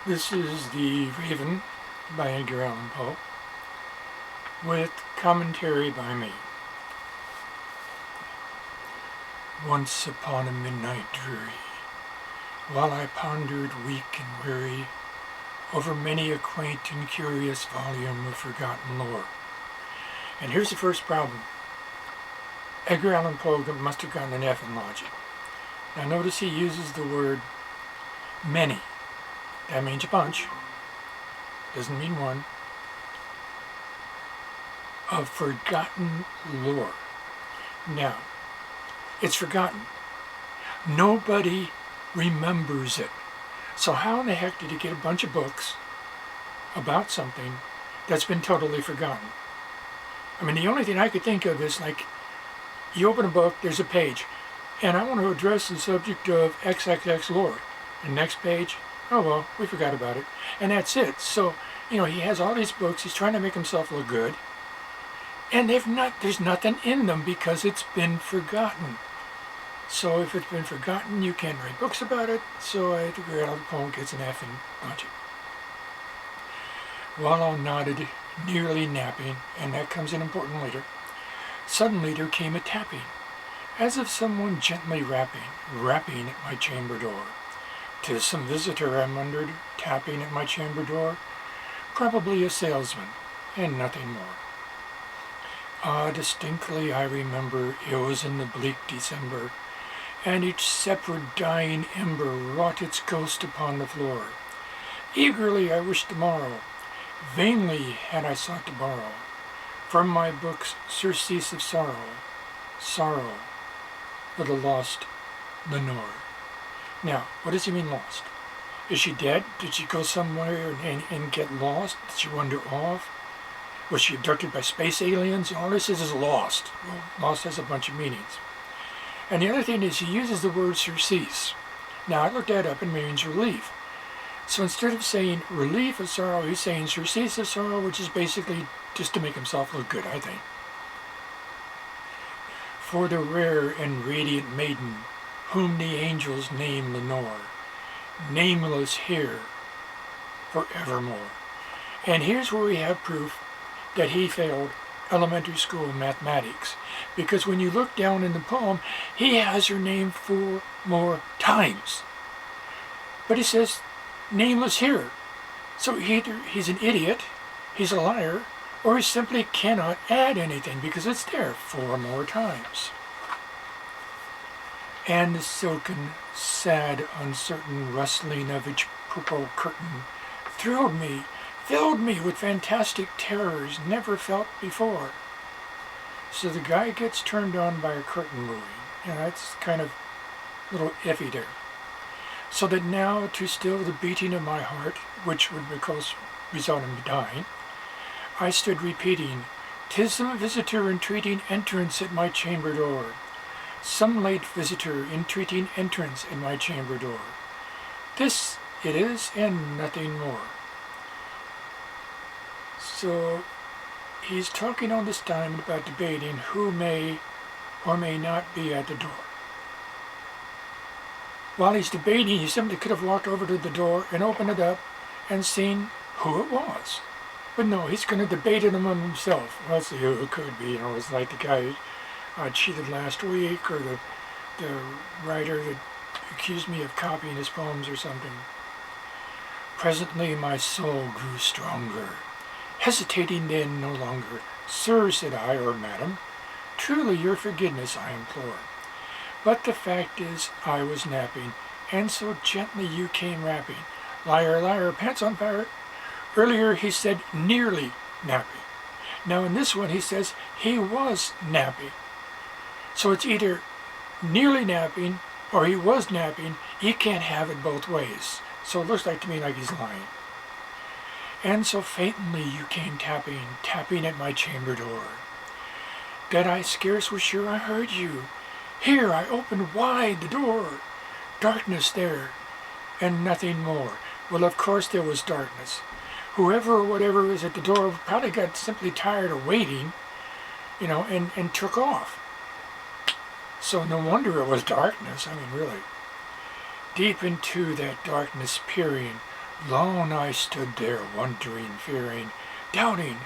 This is The Raven by Edgar Allan Poe, with commentary by me. Once upon a midnight dreary, while I pondered weak and weary over many a quaint and curious volume of forgotten lore. And here's the first problem. Edgar Allan Poe must have gotten an F in logic. Now notice he uses the word many. That means a bunch. Doesn't mean one. Of forgotten lore. Now, it's forgotten. Nobody remembers it. So how in the heck did he get a bunch of books about something that's been totally forgotten? I mean, the only thing I could think of is like, you open a book, there's a page, and I want to address the subject of XXX lore. The next page, oh well, we forgot about it. And that's it. So, he has all these books, he's trying to make himself look good, and there's nothing in them because it's been forgotten. So if it's been forgotten, you can't write books about it, so Edgar Allan Poe gets an F in logic. While all nodded, nearly napping, and that comes in important later, suddenly there came a tapping, as of someone gently rapping at my chamber door. 'Tis some visitor, I wondered, tapping at my chamber door. Probably a salesman, and nothing more. Distinctly I remember it was in the bleak December, and each separate dying ember wrought its ghost upon the floor. Eagerly I wished tomorrow, vainly had I sought to borrow from my books surcease of sorrow for the lost Lenore. Now, what does he mean lost? Is she dead? Did she go somewhere and get lost? Did she wander off? Was she abducted by space aliens? All this is lost. Well, lost has a bunch of meanings. And the other thing is he uses the word surcease. Now, I looked that up and it means relief. So instead of saying relief of sorrow, he's saying surcease of sorrow, which is basically just to make himself look good, I think. For the rare and radiant maiden, whom the angels name Lenore, nameless here forevermore. And here's where we have proof that he failed elementary school mathematics, because when you look down in the poem, he has her name 4 more times. But he says, nameless here. So either he's an idiot, he's a liar, or he simply cannot add anything because it's there 4 more times. And the silken, sad, uncertain rustling of each purple curtain thrilled me, filled me with fantastic terrors never felt before. So the guy gets turned on by a curtain moving, and that's kind of a little iffy there. So that now, to still the beating of my heart, which would of course result in me dying, I stood repeating, "'Tis some visitor entreating entrance at my chamber door. Some late visitor entreating entrance at my chamber door. This it is, and nothing more." So he's talking all this time about debating who may or may not be at the door. While he's debating, he simply could have walked over to the door and opened it up and seen who it was. But no, he's going to debate it among himself. Let's see who it could be. It's like the guy cheated last week, or the writer that accused me of copying his poems or something. Presently my soul grew stronger, hesitating then no longer. "Sir," said I, or "Madam, truly your forgiveness I implore. But the fact is I was napping, and so gently you came rapping. Liar, liar, pants on fire." Earlier he said nearly napping. Now in this one he says he was napping. So it's either nearly napping or he was napping. He can't have it both ways. So it looks like to me like he's lying. "And so faintly you came tapping at my chamber door, that I scarce was sure I heard you. Here I opened wide the door. Darkness there, and nothing more." Well, of course there was darkness. Whoever or whatever was at the door probably got simply tired of waiting, and took off. So no wonder it was darkness. I mean, really. Deep into that darkness peering, Long I stood there, wondering, fearing, doubting,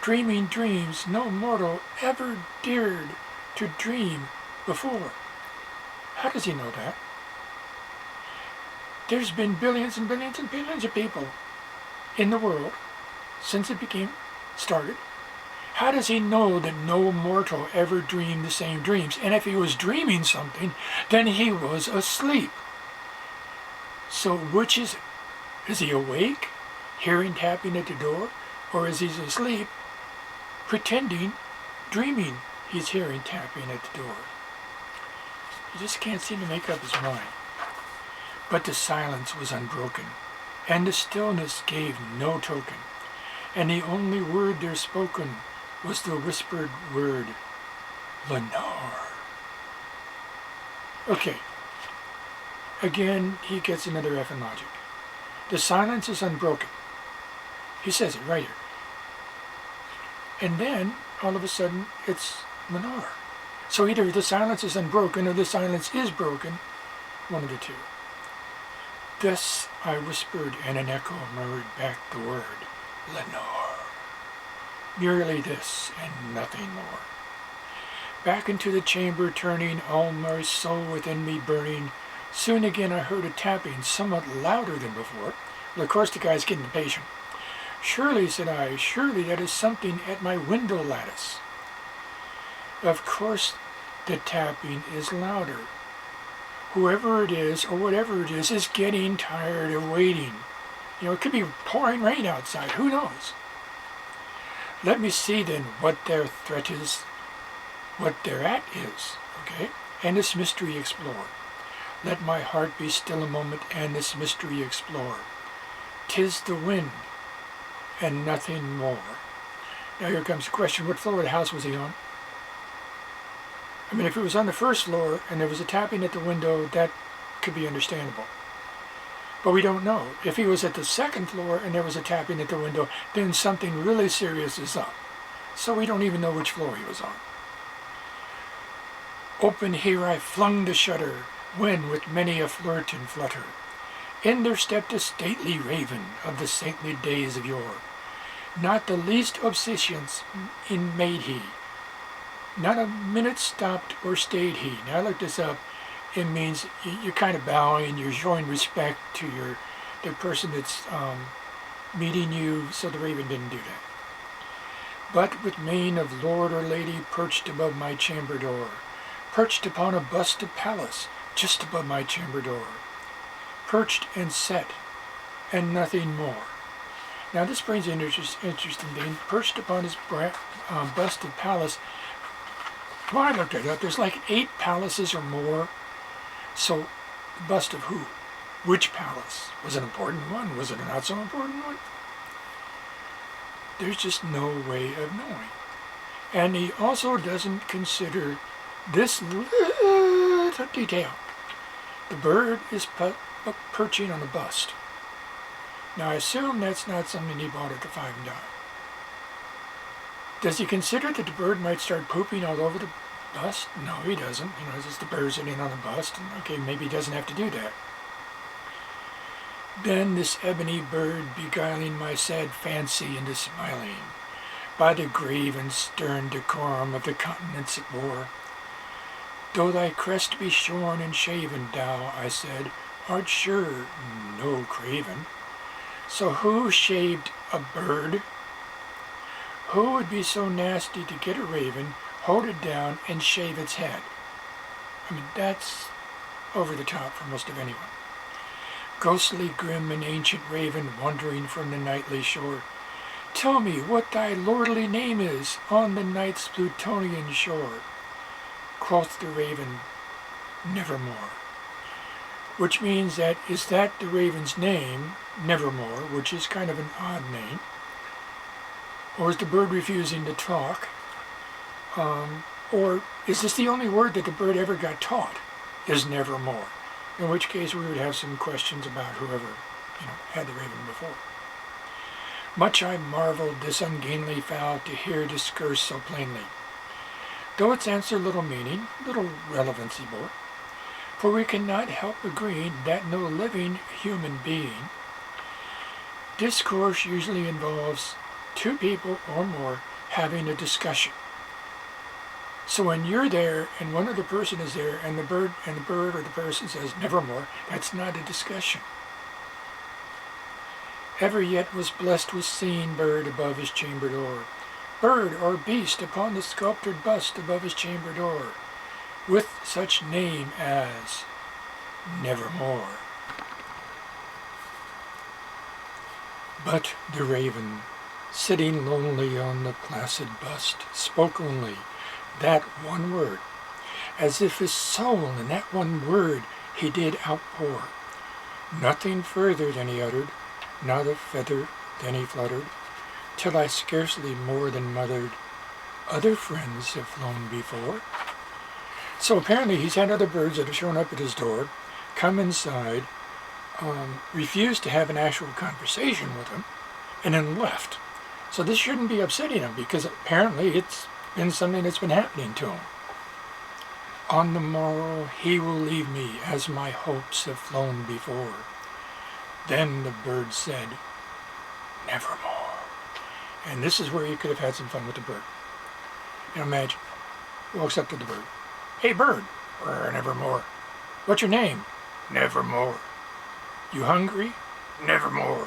dreaming dreams no mortal ever dared to dream before. How does he know that? There's been billions and billions and billions of people in the world since it started. How does he know that no mortal ever dreamed the same dreams? And if he was dreaming something, then he was asleep. So which is it? Is he awake, hearing tapping at the door, or is he asleep, pretending, dreaming he's hearing tapping at the door? He just can't seem to make up his mind. But the silence was unbroken, and the stillness gave no token, and the only word there spoken was the whispered word, Lenore. Okay. Again, he gets another F in logic. The silence is unbroken. He says it right here. And then, all of a sudden, it's Lenore. So either the silence is unbroken or the silence is broken, one of the two. Thus I whispered, and an echo murmured back the word, Lenore. Merely this, and nothing more. Back into the chamber turning, all my soul within me burning, soon again I heard a tapping, somewhat louder than before. Well, of course the guy's getting impatient. Surely, said I, surely that is something at my window lattice. Of course the tapping is louder. Whoever it is, or whatever it is getting tired of waiting. You know, it could be pouring rain outside, who knows? Let me see then what their threat is, what their at is, okay? And this mystery explore. Let my heart be still a moment and this mystery explore. 'Tis the wind and nothing more. Now here comes the question, what floor of the house was he on? I mean, if it was on the first floor and there was a tapping at the window, that could be understandable. But we don't know. If he was at the second floor and there was a tapping at the window, then something really serious is up. So we don't even know which floor he was on. Open here I flung the shutter, when with many a flirt and flutter, in there stepped a stately raven of the saintly days of yore. Not the least obeisance in made he. Not a minute stopped or stayed he. Now I looked this up. It means you're kind of bowing, you're showing respect to the person that's meeting you, so the raven didn't do that. But with mane of lord or lady perched above my chamber door, perched upon a bust of Pallas, just above my chamber door, perched and set, and nothing more. Now this brings in an interesting thing. Perched upon his bust of Pallas. Well, I looked it up. There's like 8 palaces or more. So, bust of who? Which palace? Was it an important one? Was it a not so important one? There's just no way of knowing. And he also doesn't consider this little detail. The bird is perching on a bust. Now I assume that's not something he bought at the $5 and dime. Does he consider that the bird might start pooping all over the bust? No, he doesn't. You know, it's just the bird sitting on the bust, and okay, maybe he doesn't have to do that. Then this ebony bird beguiling my sad fancy into smiling, by the grave and stern decorum of the continents it bore. Though thy crest be shorn and shaven, thou, I said, art sure no craven. So who shaved a bird? Who would be so nasty to get a raven, hold it down, and shave its head? I mean, that's over the top for most of anyone. Ghostly, grim, and ancient raven wandering from the nightly shore, tell me what thy lordly name is on the night's Plutonian shore. Quoth the raven, Nevermore. Which means that, is that the raven's name, Nevermore, which is kind of an odd name? Or is the bird refusing to talk? Or is this the only word that the bird ever got taught, is Nevermore? In which case we would have some questions about whoever, had the raven before. Much I marveled this ungainly fowl to hear discourse so plainly, though its answer little meaning, little relevancy bore. For we cannot help agreeing that no living human being Discourse usually involves two people or more having a discussion. So when you're there and one other person is there and the bird or the person says nevermore, that's not a discussion. Ever yet was blessed with seeing bird above his chamber door, bird or beast upon the sculptured bust above his chamber door, with such name as nevermore. But the raven, sitting lonely on the placid bust, spoke only that one word, as if his soul in that one word he did outpour. Nothing further than he uttered, not a feather than he fluttered, till I scarcely more than mothered. Other friends have flown before. So apparently he's had other birds that have shown up at his door, come inside, refused to have an actual conversation with him, and then left. So this shouldn't be upsetting him, because apparently it's been something that's been happening to him. On the morrow he will leave me, as my hopes have flown before. Then the bird said, nevermore. And this is where you could have had some fun with the bird. Now imagine, walks up to the bird. Hey bird, nevermore. What's your name? Nevermore. You hungry? Nevermore.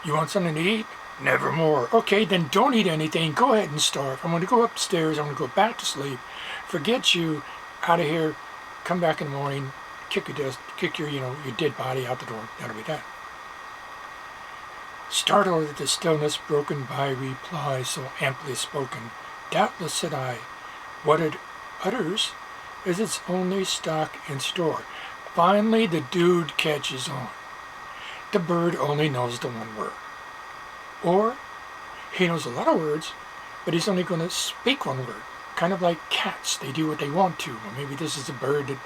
You want something to eat? Nevermore. Okay, then don't eat anything. Go ahead and starve. I'm going to go upstairs. I'm going to go back to sleep. Forget you. Out of here. Come back in the morning. Kick your your dead body out the door. That'll be that. Startled at the stillness broken by reply so amply spoken, doubtless said I, what it utters is its only stock and store. Finally, the dude catches on. The bird only knows the one word. Or he knows a lot of words, but he's only going to speak one word. Kind of like cats. They do what they want to. Or maybe this is a bird that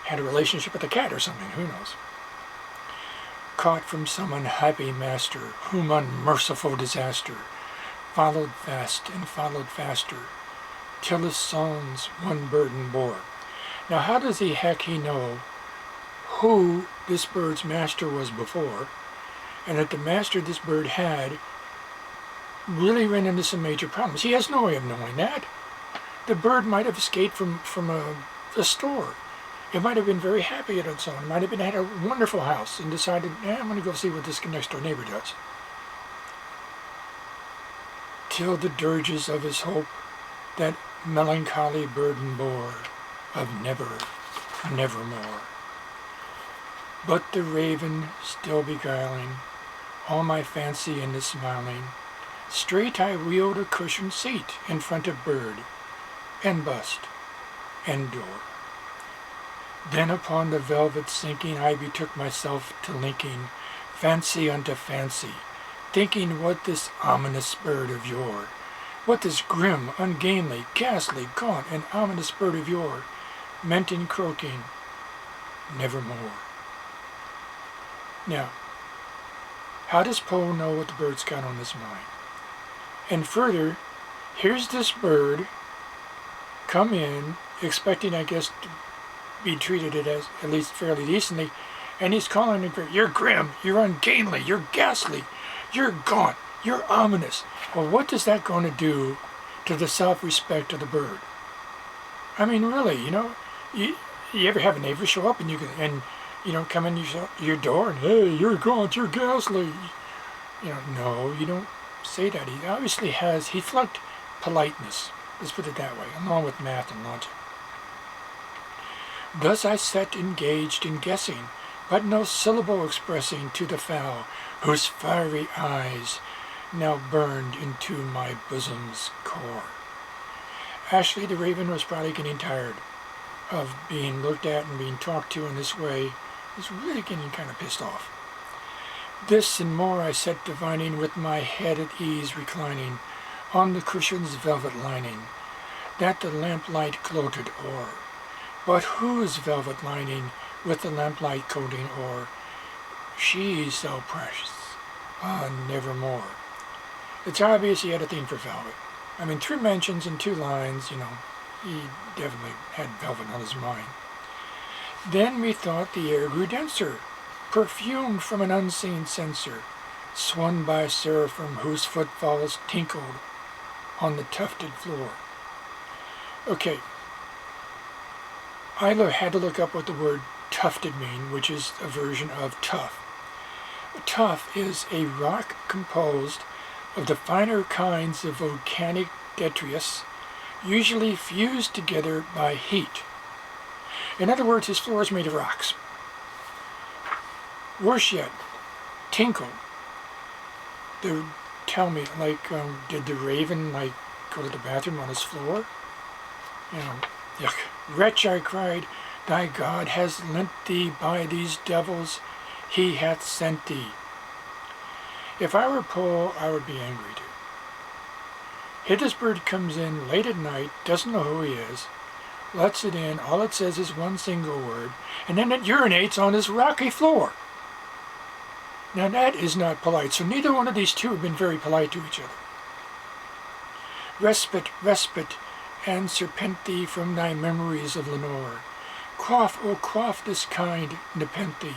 had a relationship with a cat or something. Who knows? Caught from some unhappy master, whom unmerciful disaster followed fast and followed faster, till his songs one burden bore. Now how does he know who this bird's master was before, and that the master this bird had really ran into some major problems? He has no way of knowing that. The bird might have escaped from a store. It might have been very happy at its own. It might have had a wonderful house and decided, I'm going to go see what this next door neighbor does. Till the dirges of his hope that melancholy burden bore of nevermore. But the raven still beguiling all my fancy into smiling, straight I wheeled a cushioned seat in front of bird and bust and door. Then upon the velvet sinking I betook myself to linking fancy unto fancy, thinking what this ominous bird of yore, what this grim, ungainly, ghastly, gaunt, and ominous bird of yore meant in croaking nevermore. Now, how does Poe know what the bird's got on his mind? And further, here's this bird come in, expecting, I guess, to be treated as at least fairly decently, and he's calling him, you're grim, you're ungainly, you're ghastly, you're gaunt, you're ominous. Well, what is that going to do to the self-respect of the bird? I mean, really, you ever have a neighbor show up and come in your door and, hey, you're gaunt, you're ghastly. No, you don't say that. He flunked politeness, let's put it that way, along with math and logic. Thus I sat engaged in guessing, but no syllable expressing to the fowl, whose fiery eyes now burned into my bosom's core. Ashley the raven was probably getting tired of being looked at and being talked to in this way. He's really getting kind of pissed off. This and more I sat divining, with my head at ease reclining on the cushion's velvet lining, that the lamplight gloated o'er. But whose velvet lining with the lamplight coating o'er? She's so precious, nevermore. It's obvious he had a thing for velvet. I mean, 3 mentions and 2 lines, he definitely had velvet on his mind. Then methought the air grew denser, perfumed from an unseen censer, swung by seraphim whose footfalls tinkled on the tufted floor. Okay, I had to look up what the word tufted mean, which is a version of tuff. A tuff is a rock composed of the finer kinds of volcanic detritus, usually fused together by heat. In other words, his floor is made of rocks. Worse yet, tinkle. Tell me, did the raven, go to the bathroom on his floor? Yuck. Wretch, I cried, thy God has lent thee by these devils, he hath sent thee. If I were Paul, I would be angry too. Here this bird comes in late at night, doesn't know who he is, lets it in, all it says is one single word, and then it urinates on his rocky floor. Now that is not polite, so neither one of these two have been very polite to each other. Respite, respite, and serpent from thy memories of Lenore. Quaff, oh quaff this kind nepenthe,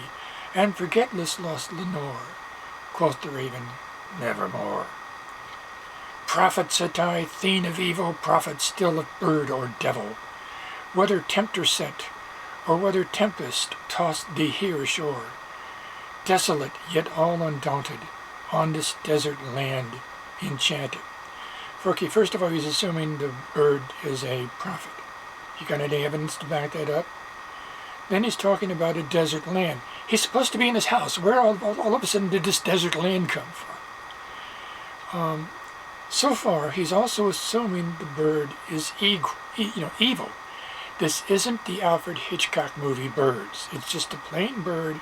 and forgetless lost Lenore. Quoth the raven, nevermore. Prophet, said I, thane of evil, prophet still of bird or devil, whether tempter sent, or whether tempest tossed thee here ashore, desolate yet all undaunted, on this desert land enchanted. Okay, first of all, he's assuming the bird is a prophet. You got any evidence to back that up? Then he's talking about a desert land. He's supposed to be in his house. Where all of a sudden did this desert land come from? So far, he's also assuming the bird is evil. This isn't the Alfred Hitchcock movie Birds. It's just a plain bird.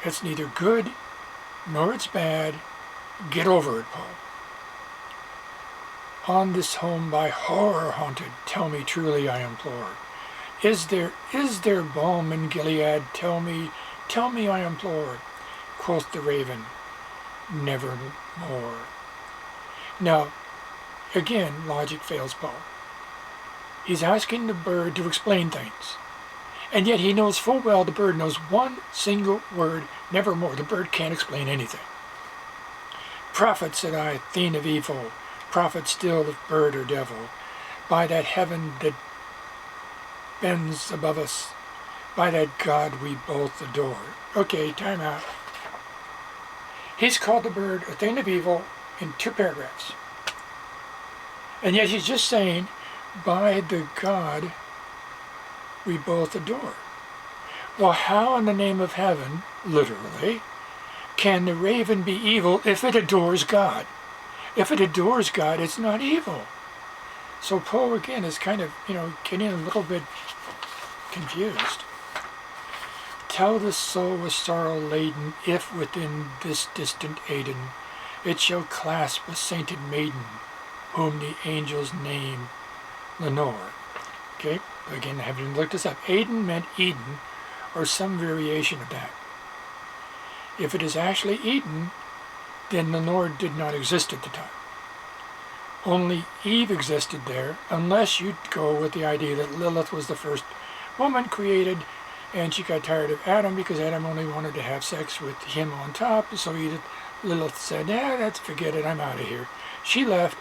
It's neither good nor it's bad. Get over it, Paul. On this home by horror haunted, tell me truly, I implore. Is there balm in Gilead? Tell me, I implore. Quoth the raven, nevermore. Now, again, logic fails Paul. He's asking the bird to explain things. And yet he knows full well the bird knows one single word, nevermore. The bird can't explain anything. Prophet, said I, thane of evil, prophet still of bird or devil, by that heaven that bends above us, by that God we both adore. Okay, time out. He's called the bird a thing of evil in 2 paragraphs. And yet he's just saying, by the God we both adore. Well, how in the name of heaven, literally, can the raven be evil if it adores God? If it adores God, it's not evil. So Poe, again, is kind of, getting a little bit confused. Tell the soul with sorrow laden, if within this distant Aidenn it shall clasp a sainted maiden, whom the angels name Lenore. Okay, again, I haven't looked this up. Aidenn meant Eden, or some variation of that. If it is actually Eden, then Lenore did not exist at the time. Only Eve existed there, unless you go with the idea that Lilith was the first woman created, and she got tired of Adam because Adam only wanted to have sex with him on top, so Lilith said, that's forget it, I'm out of here. She left,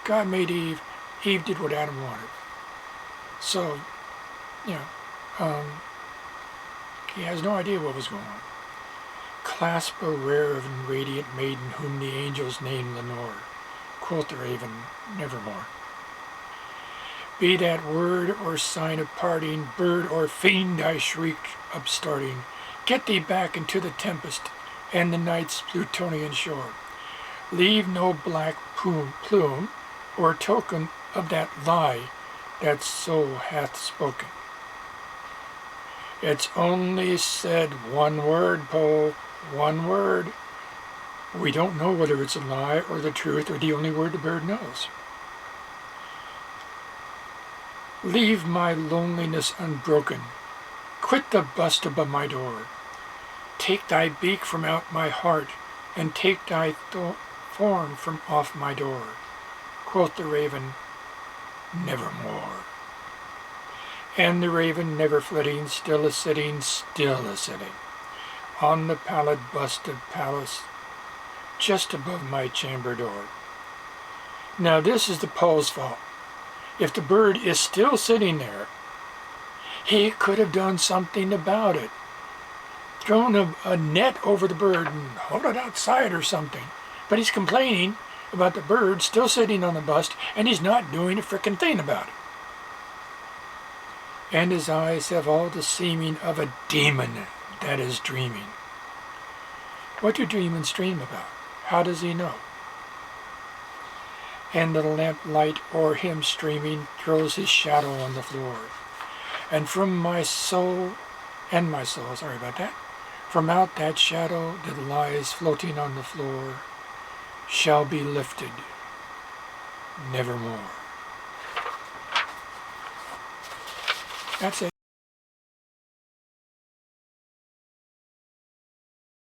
God made Eve, Eve did what Adam wanted. So, he has no idea what was going on. Clasp a rare and radiant maiden whom the angels name Lenore. Quoth the raven, nevermore. Be that word or sign of parting, bird or fiend, I shrieked, upstarting, get thee back into the tempest and the night's Plutonian shore. Leave no black plume or token of that lie that soul hath spoken. It's only said one word, Poe, one word. We don't know whether it's a lie or the truth or the only word the bird knows. Leave my loneliness unbroken. Quit the bust above my door. Take thy beak from out my heart, and take thy form from off my door. Quoth the raven, nevermore. And the raven, never flitting, still a-sitting, on the pallid bust of Pallas, just above my chamber door. Now this is the Pole's fault. If the bird is still sitting there, he could have done something about it. Thrown a net over the bird and hold it outside or something. But he's complaining about the bird still sitting on the bust, and he's not doing a frickin' thing about it. And his eyes have all the seeming of a demon that is dreaming. What do demons dream about? How does he know? And the lamplight o'er him streaming throws his shadow on the floor. And from my soul, sorry about that, from out that shadow that lies floating on the floor, shall be lifted nevermore. That's it.